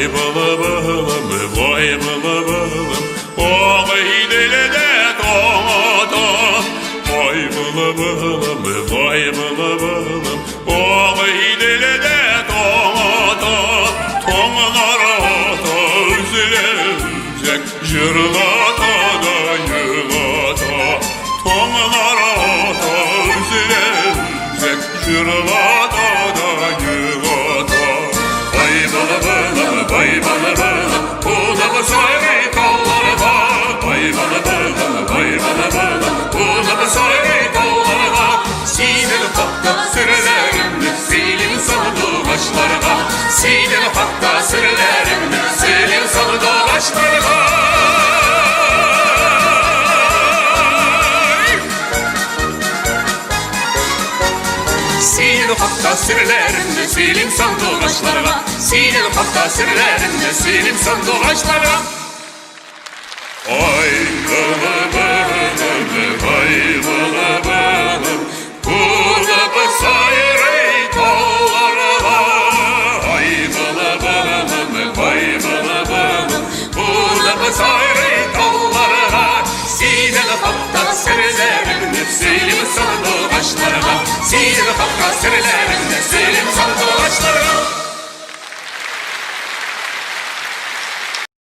Vay bala balım, vay bala balım, o giydile de tomata. Vay bala balım, vay bala balım, o giydile de tomata. Tomlara ata üzülecek, jırlata da yılata. Tomlara ata üzülecek, jırlata da yılata. Vay bala balım, vay bala balım, bu da basayı kolları var. Vay bala balım, vay bala balım, bu da basayı kolları var. Sineli fakta sürülerimdir, silim salı dolaşlarına. Sineli fakta sürülerimdir, silim salı dolaşlarına. Sineli fakta sürülerimdir, silim salı dolaşlarına. Sineli fakta sürülerimdir, silim salı dolaşlarına. Ay bala balım, vay bala balım, bu da basayı kolları var. Ay bala balım, vay bala balım, bu da basayı kolları var. Sineli fakta sürülerimdir, silim salı dolaşlarına. Sineli fakta sürülerimdir,